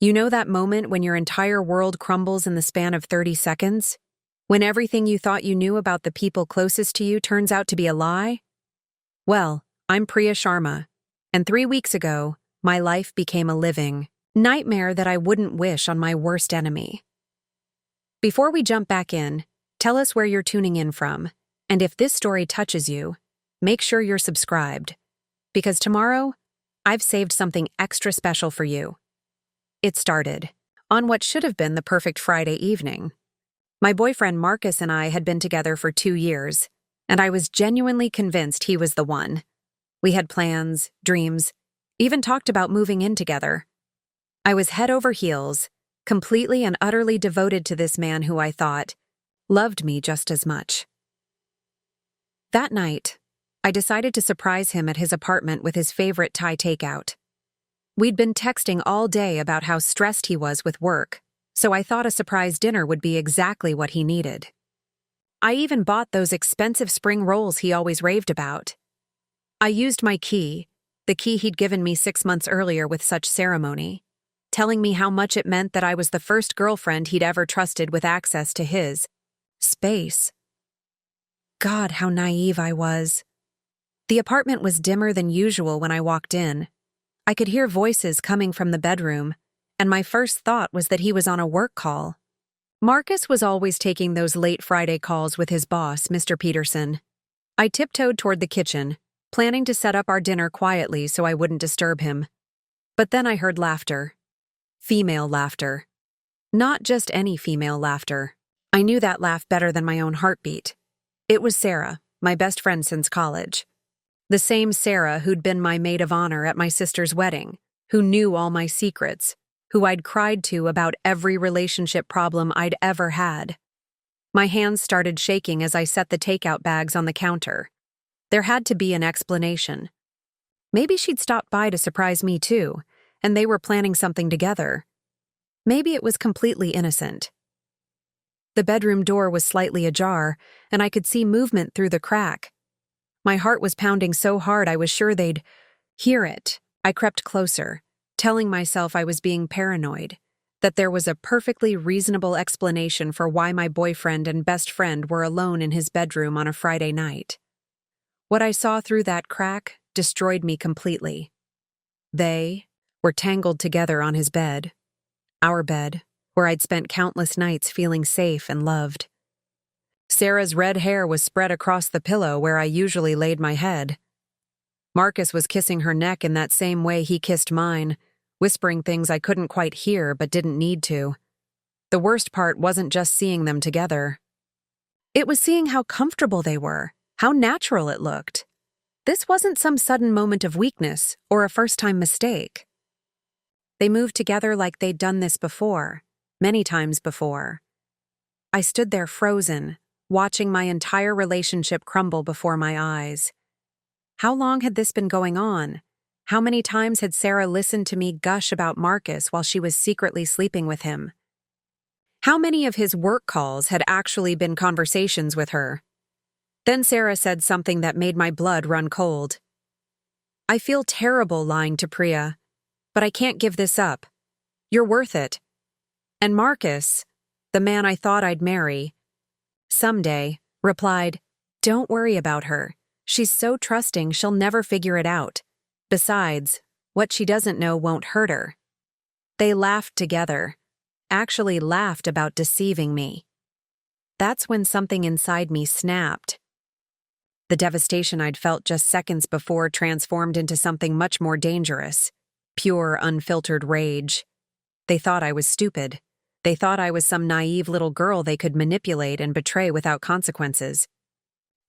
You know that moment when your entire world crumbles in the span of 30 seconds? When everything you thought you knew about the people closest to you turns out to be a lie? Well, I'm Priya Sharma, and 3 weeks ago, my life became a living nightmare that I wouldn't wish on my worst enemy. Before we jump back in, tell us where you're tuning in from, and if this story touches you, make sure you're subscribed, because tomorrow, I've saved something extra special for you. It started on what should have been the perfect Friday evening. My boyfriend Marcus and I had been together for 2 years, and I was genuinely convinced he was the one. We had plans, dreams, even talked about moving in together. I was head over heels, completely and utterly devoted to this man who I thought loved me just as much. That night, I decided to surprise him at his apartment with his favorite Thai takeout. We'd been texting all day about how stressed he was with work, so I thought a surprise dinner would be exactly what he needed. I even bought those expensive spring rolls he always raved about. I used my key, the key he'd given me 6 months earlier with such ceremony, telling me how much it meant that I was the first girlfriend he'd ever trusted with access to his space. God, how naive I was. The apartment was dimmer than usual when I walked in. I could hear voices coming from the bedroom, and my first thought was that he was on a work call. Marcus was always taking those late Friday calls with his boss, Mr. Peterson. I tiptoed toward the kitchen, planning to set up our dinner quietly so I wouldn't disturb him. But then I heard laughter. Female laughter. Not just any female laughter. I knew that laugh better than my own heartbeat. It was Sarah, my best friend since college. The same Sarah who'd been my maid of honor at my sister's wedding, who knew all my secrets, who I'd cried to about every relationship problem I'd ever had. My hands started shaking as I set the takeout bags on the counter. There had to be an explanation. Maybe she'd stopped by to surprise me too, and they were planning something together. Maybe it was completely innocent. The bedroom door was slightly ajar, and I could see movement through the crack. My heart was pounding so hard I was sure they'd hear it. I crept closer, telling myself I was being paranoid, that there was a perfectly reasonable explanation for why my boyfriend and best friend were alone in his bedroom on a Friday night. What I saw through that crack destroyed me completely. They were tangled together on his bed, our bed, where I'd spent countless nights feeling safe and loved. Sarah's red hair was spread across the pillow where I usually laid my head. Marcus was kissing her neck in that same way he kissed mine, whispering things I couldn't quite hear but didn't need to. The worst part wasn't just seeing them together. It was seeing how comfortable they were, how natural it looked. This wasn't some sudden moment of weakness or a first-time mistake. They moved together like they'd done this before, many times before. I stood there frozen, watching my entire relationship crumble before my eyes. How long had this been going on? How many times had Sarah listened to me gush about Marcus while she was secretly sleeping with him? How many of his work calls had actually been conversations with her? Then Sarah said something that made my blood run cold. I feel terrible lying to Priya, but I can't give this up. You're worth it. And Marcus, the man I thought I'd marry, someday, replied, "Don't worry about her. She's so trusting she'll never figure it out. Besides, what she doesn't know won't hurt her." They laughed together, actually laughed about deceiving me. That's when something inside me snapped. The devastation I'd felt just seconds before transformed into something much more dangerous, pure, unfiltered rage. They thought I was stupid. They thought I was some naive little girl they could manipulate and betray without consequences.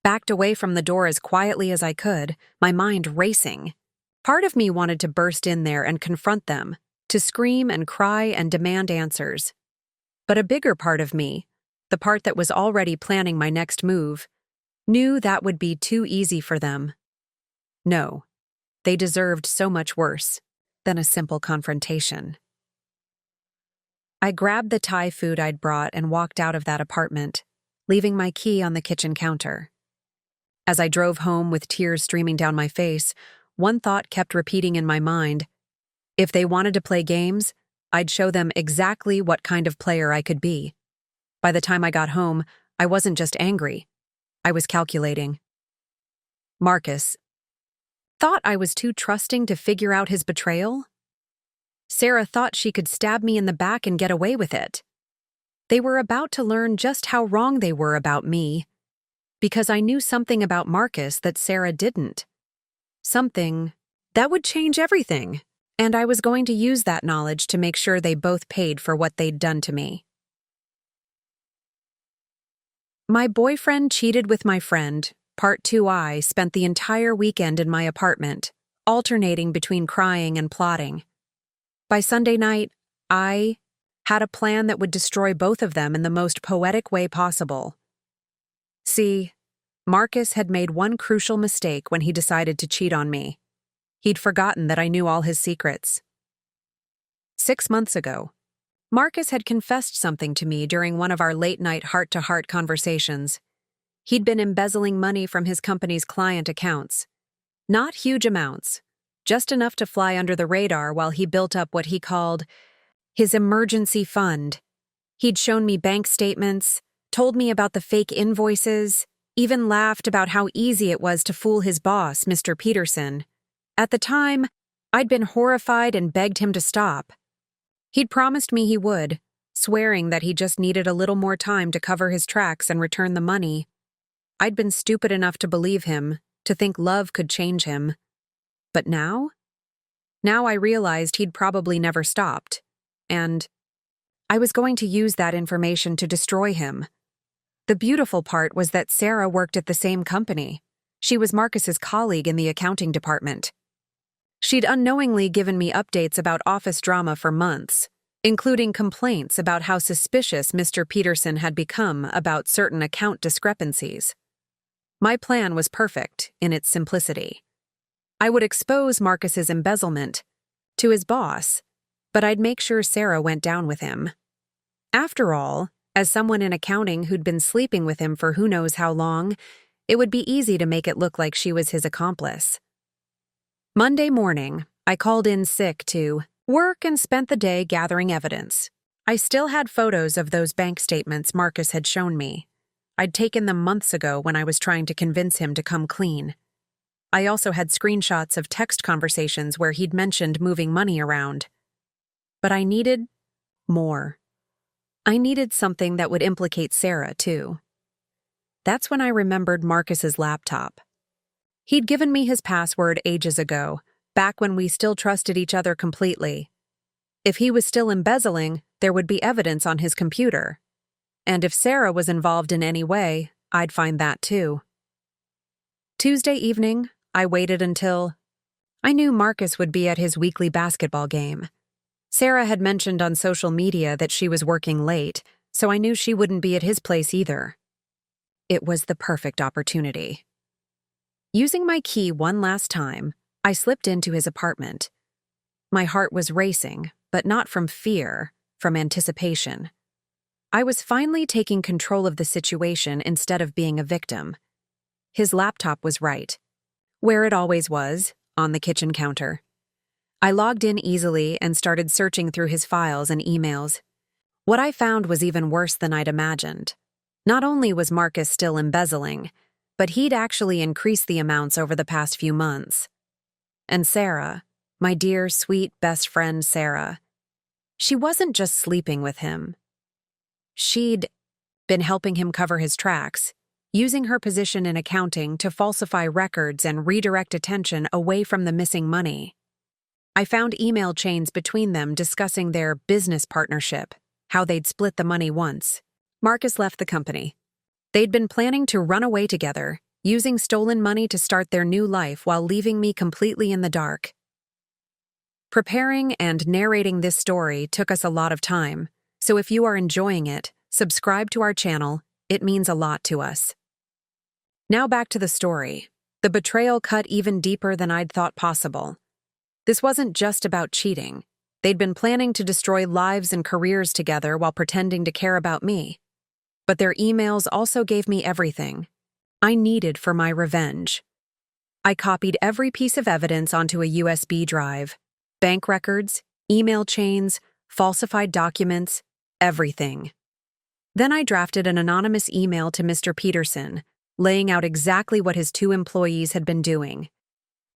Backed away from the door as quietly as I could, my mind racing. Part of me wanted to burst in there and confront them, to scream and cry and demand answers. But a bigger part of me, the part that was already planning my next move, knew that would be too easy for them. No, they deserved so much worse than a simple confrontation. I grabbed the Thai food I'd brought and walked out of that apartment, leaving my key on the kitchen counter. As I drove home with tears streaming down my face, one thought kept repeating in my mind. If they wanted to play games, I'd show them exactly what kind of player I could be. By the time I got home, I wasn't just angry. I was calculating. Marcus thought I was too trusting to figure out his betrayal? Sarah thought she could stab me in the back and get away with it. They were about to learn just how wrong they were about me, because I knew something about Marcus that Sarah didn't. Something that would change everything, and I was going to use that knowledge to make sure they both paid for what they'd done to me. My boyfriend cheated with my friend. Part 2. I spent the entire weekend in my apartment, alternating between crying and plotting. By Sunday night, I had a plan that would destroy both of them in the most poetic way possible. See, Marcus had made one crucial mistake when he decided to cheat on me. He'd forgotten that I knew all his secrets. 6 months ago, Marcus had confessed something to me during one of our late-night heart-to-heart conversations. He'd been embezzling money from his company's client accounts. Not huge amounts, just enough to fly under the radar while he built up what he called his emergency fund. He'd shown me bank statements, told me about the fake invoices, even laughed about how easy it was to fool his boss, Mr. Peterson. At the time, I'd been horrified and begged him to stop. He'd promised me he would, swearing that he just needed a little more time to cover his tracks and return the money. I'd been stupid enough to believe him, to think love could change him. But now? Now I realized he'd probably never stopped, and I was going to use that information to destroy him. The beautiful part was that Sarah worked at the same company. She was Marcus's colleague in the accounting department. She'd unknowingly given me updates about office drama for months, including complaints about how suspicious Mr. Peterson had become about certain account discrepancies. My plan was perfect in its simplicity. I would expose Marcus's embezzlement to his boss, but I'd make sure Sarah went down with him. After all, as someone in accounting who'd been sleeping with him for who knows how long, it would be easy to make it look like she was his accomplice. Monday morning, I called in sick to work and spent the day gathering evidence. I still had photos of those bank statements Marcus had shown me. I'd taken them months ago when I was trying to convince him to come clean. I also had screenshots of text conversations where he'd mentioned moving money around. But I needed more. I needed something that would implicate Sarah, too. That's when I remembered Marcus's laptop. He'd given me his password ages ago, back when we still trusted each other completely. If he was still embezzling, there would be evidence on his computer. And if Sarah was involved in any way, I'd find that too. Tuesday evening, I waited until I knew Marcus would be at his weekly basketball game. Sarah had mentioned on social media that she was working late, so I knew she wouldn't be at his place either. It was the perfect opportunity. Using my key one last time, I slipped into his apartment. My heart was racing, but not from fear, from anticipation. I was finally taking control of the situation instead of being a victim. His laptop was right, where it always was, on the kitchen counter. I logged in easily and started searching through his files and emails. What I found was even worse than I'd imagined. Not only was Marcus still embezzling, but he'd actually increased the amounts over the past few months. And Sarah, my dear, sweet best friend Sarah, she wasn't just sleeping with him. She'd been helping him cover his tracks, using her position in accounting to falsify records and redirect attention away from the missing money. I found email chains between them discussing their business partnership, how they'd split the money once. Marcus left the company. They'd been planning to run away together, using stolen money to start their new life while leaving me completely in the dark. Preparing and narrating this story took us a lot of time, so if you are enjoying it, subscribe to our channel. It means a lot to us. Now back to the story. The betrayal cut even deeper than I'd thought possible. This wasn't just about cheating. They'd been planning to destroy lives and careers together while pretending to care about me. But their emails also gave me everything I needed for my revenge. I copied every piece of evidence onto a USB drive. Bank records, email chains, falsified documents, everything. Then I drafted an anonymous email to Mr. Peterson, laying out exactly what his two employees had been doing.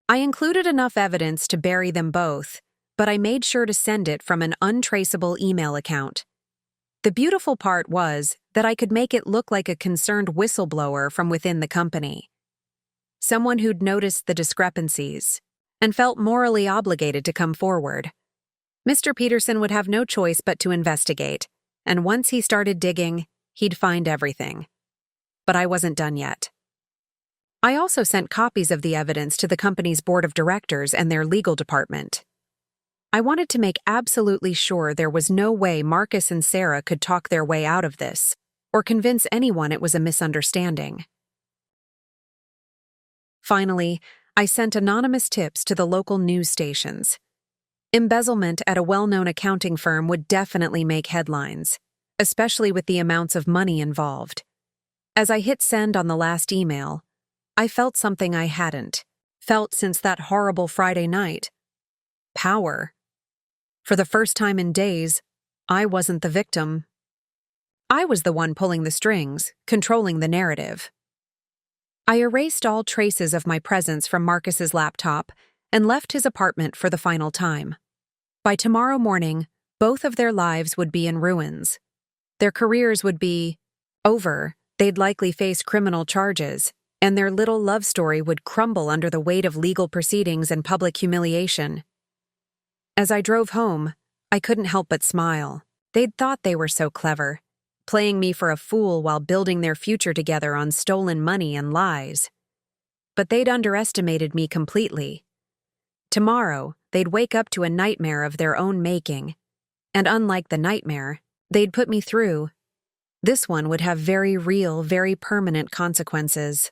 I included enough evidence to bury them both, but I made sure to send it from an untraceable email account. The beautiful part was that I could make it look like a concerned whistleblower from within the company. Someone who'd noticed the discrepancies and felt morally obligated to come forward. Mr. Peterson would have no choice but to investigate, and once he started digging, he'd find everything. But I wasn't done yet. I also sent copies of the evidence to the company's board of directors and their legal department. I wanted to make absolutely sure there was no way Marcus and Sarah could talk their way out of this, or convince anyone it was a misunderstanding. Finally, I sent anonymous tips to the local news stations. Embezzlement at a well-known accounting firm would definitely make headlines, especially with the amounts of money involved. As I hit send on the last email, I felt something I hadn't felt since that horrible Friday night. Power. For the first time in days, I wasn't the victim. I was the one pulling the strings, controlling the narrative. I erased all traces of my presence from Marcus's laptop and left his apartment for the final time. By tomorrow morning, both of their lives would be in ruins. Their careers would be over, they'd likely face criminal charges, and their little love story would crumble under the weight of legal proceedings and public humiliation. As I drove home, I couldn't help but smile. They'd thought they were so clever, playing me for a fool while building their future together on stolen money and lies. But they'd underestimated me completely. Tomorrow, they'd wake up to a nightmare of their own making, and unlike the nightmare they'd put me through, this one would have very real, very permanent consequences.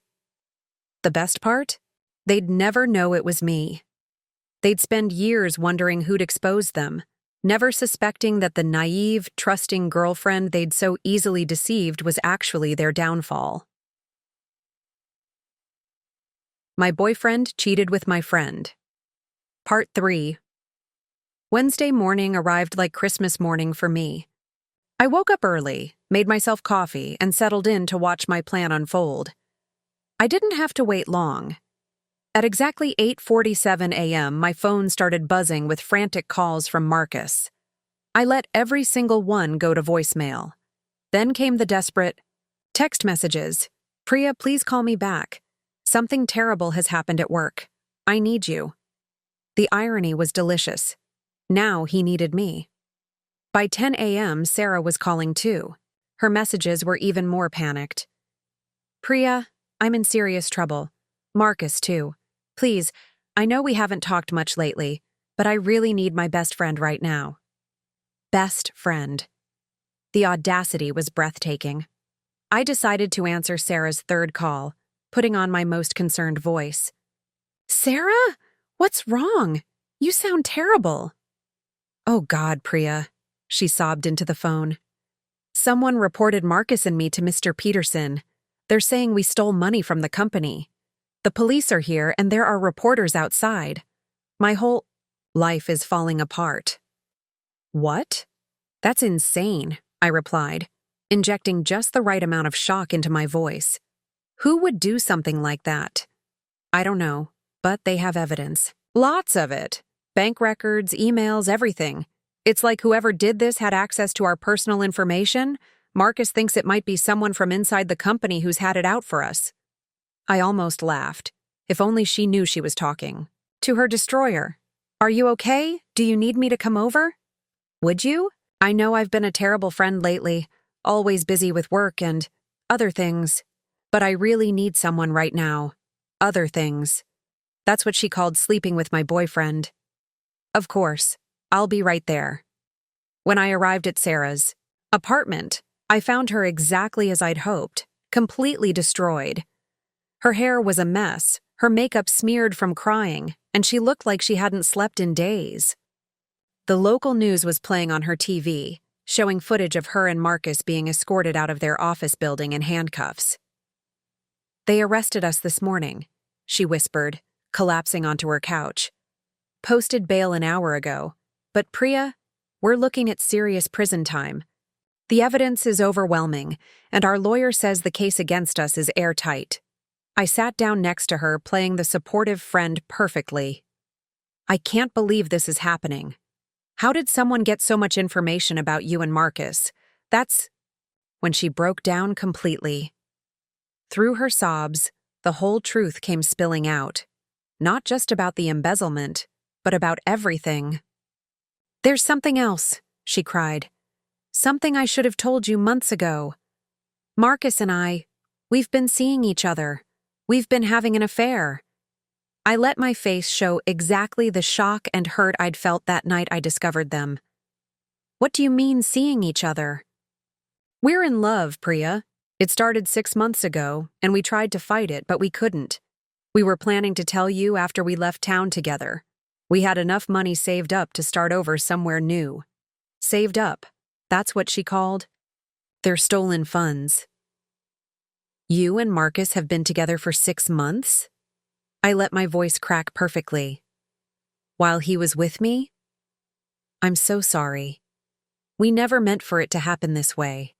The best part? They'd never know it was me. They'd spend years wondering who'd expose them, never suspecting that the naive, trusting girlfriend they'd so easily deceived was actually their downfall. My boyfriend cheated with my friend. Part 3. Wednesday morning arrived like Christmas morning for me. I woke up early, made myself coffee, and settled in to watch my plan unfold. I didn't have to wait long. At exactly 8:47 a.m., my phone started buzzing with frantic calls from Marcus. I let every single one go to voicemail. Then came the desperate text messages. "Priya, please call me back. Something terrible has happened at work. I need you." The irony was delicious. Now he needed me. By 10 a.m., Sarah was calling too. Her messages were even more panicked. "Priya, I'm in serious trouble. Marcus, too. Please, I know we haven't talked much lately, but I really need my best friend right now." Best friend. The audacity was breathtaking. I decided to answer Sarah's third call, putting on my most concerned voice. "Sarah? What's wrong? You sound terrible." "Oh God, Priya," she sobbed into the phone. "Someone reported Marcus and me to Mr. Peterson. They're saying we stole money from the company. The police are here and there are reporters outside. My whole life is falling apart." "What? That's insane," I replied, injecting just the right amount of shock into my voice. "Who would do something like that?" "I don't know, but they have evidence. Lots of it. Bank records, emails, everything. It's like whoever did this had access to our personal information. Marcus thinks it might be someone from inside the company who's had it out for us." I almost laughed. If only she knew she was talking. To her destroyer. "Are you okay? Do you need me to come over?" "Would you? I know I've been a terrible friend lately, always busy with work and other things. But I really need someone right now. Other things." That's what she called sleeping with my boyfriend. "Of course. I'll be right there." When I arrived at Sarah's apartment, I found her exactly as I'd hoped, completely destroyed. Her hair was a mess, her makeup smeared from crying, and she looked like she hadn't slept in days. The local news was playing on her TV, showing footage of her and Marcus being escorted out of their office building in handcuffs. "They arrested us this morning," she whispered, collapsing onto her couch. "Posted bail an hour ago. But Priya, we're looking at serious prison time. The evidence is overwhelming, and our lawyer says the case against us is airtight. I sat down next to her, playing the supportive friend perfectly. I can't believe this is happening. How did someone get so much information about you and Marcus? That's when she broke down completely. Through her sobs, the whole truth came spilling out. Not just about the embezzlement, but about everything. "There's something else," she cried. "Something I should have told you months ago. Marcus and we've been seeing each other. We've been having an affair." I let my face show exactly the shock and hurt I'd felt that night I discovered them. "What do you mean, seeing each other?" "We're in love, Priya. It started 6 months ago, and we tried to fight it, but we couldn't. We were planning to tell you after we left town together. We had enough money saved up to start over somewhere new." Saved up, that's what she called their stolen funds. "You and Marcus have been together for 6 months?" I let my voice crack perfectly. "While he was with me? I'm so sorry. We never meant for it to happen this way.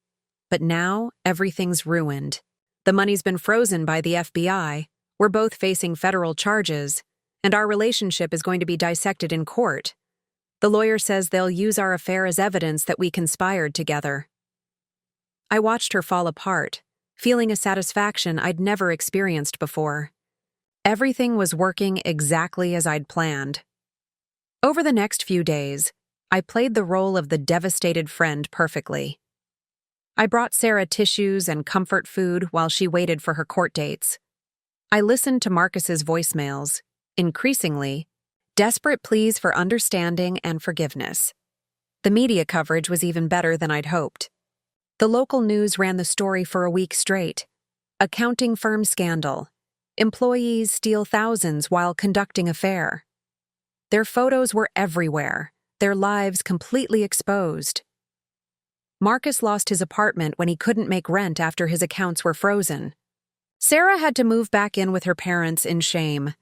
But now, everything's ruined. The money's been frozen by the FBI, we're both facing federal charges, and our relationship is going to be dissected in court. The lawyer says they'll use our affair as evidence that we conspired together." I watched her fall apart, feeling a satisfaction I'd never experienced before. Everything was working exactly as I'd planned. Over the next few days, I played the role of the devastated friend perfectly. I brought Sarah tissues and comfort food while she waited for her court dates. I listened to Marcus's voicemails, increasingly, desperate pleas for understanding and forgiveness. The media coverage was even better than I'd hoped. The local news ran the story for a week straight. Accounting firm scandal. Employees steal thousands while conducting affair. Their photos were everywhere, their lives completely exposed. Marcus lost his apartment when he couldn't make rent after his accounts were frozen. Sarah had to move back in with her parents in shame.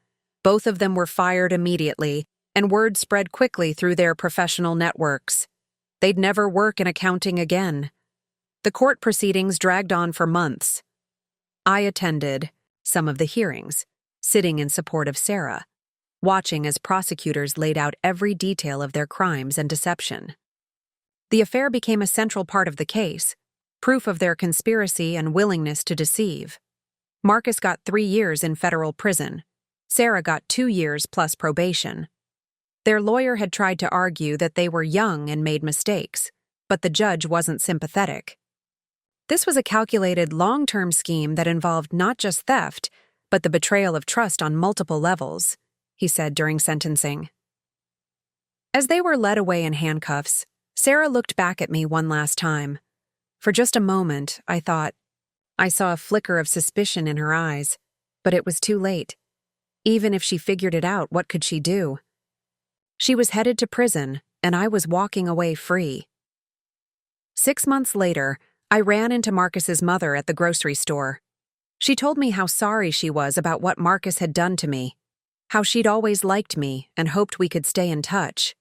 Both of them were fired immediately, and word spread quickly through their professional networks. They'd never work in accounting again. The court proceedings dragged on for months. I attended some of the hearings, sitting in support of Sarah, watching as prosecutors laid out every detail of their crimes and deception. The affair became a central part of the case, proof of their conspiracy and willingness to deceive. Marcus got 3 years in federal prison. Sarah got 2 years plus probation. Their lawyer had tried to argue that they were young and made mistakes, but the judge wasn't sympathetic. This was a calculated, long-term scheme that involved not just theft, but the betrayal of trust on multiple levels, he said during sentencing. As they were led away in handcuffs, Sarah looked back at me one last time. For just a moment, I thought. I saw a flicker of suspicion in her eyes, but it was too late. Even if she figured it out, what could she do? She was headed to prison, and I was walking away free. 6 months later, I ran into Marcus's mother at the grocery store. She told me how sorry she was about what Marcus had done to me, how she'd always liked me and hoped we could stay in touch.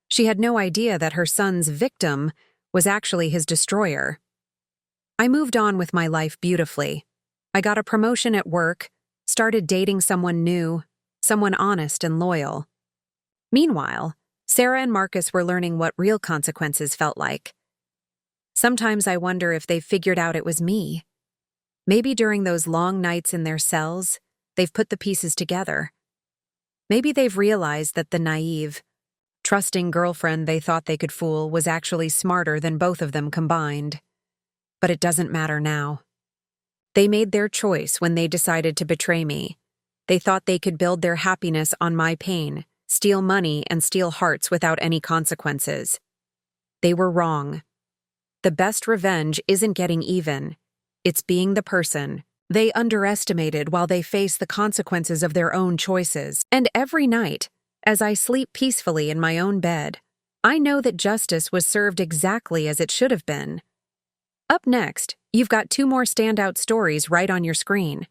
She had no idea that her son's victim was actually his destroyer. I moved on with my life beautifully. I got a promotion at work, started dating someone new, someone honest and loyal. Meanwhile, Sarah and Marcus were learning what real consequences felt like. Sometimes I wonder if they've figured out it was me. Maybe during those long nights in their cells, they've put the pieces together. Maybe they've realized that the naive, trusting girlfriend they thought they could fool was actually smarter than both of them combined. But it doesn't matter now. They made their choice when they decided to betray me. They thought they could build their happiness on my pain, steal money and steal hearts without any consequences. They were wrong. The best revenge isn't getting even. It's being the person they underestimated while they face the consequences of their own choices. And every night, as I sleep peacefully in my own bed, I know that justice was served exactly as it should have been. Up next, you've got 2 more standout stories right on your screen.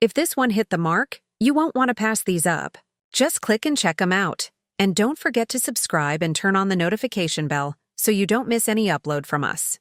If this one hit the mark, you won't want to pass these up. Just click and check them out. And don't forget to subscribe and turn on the notification bell so you don't miss any upload from us.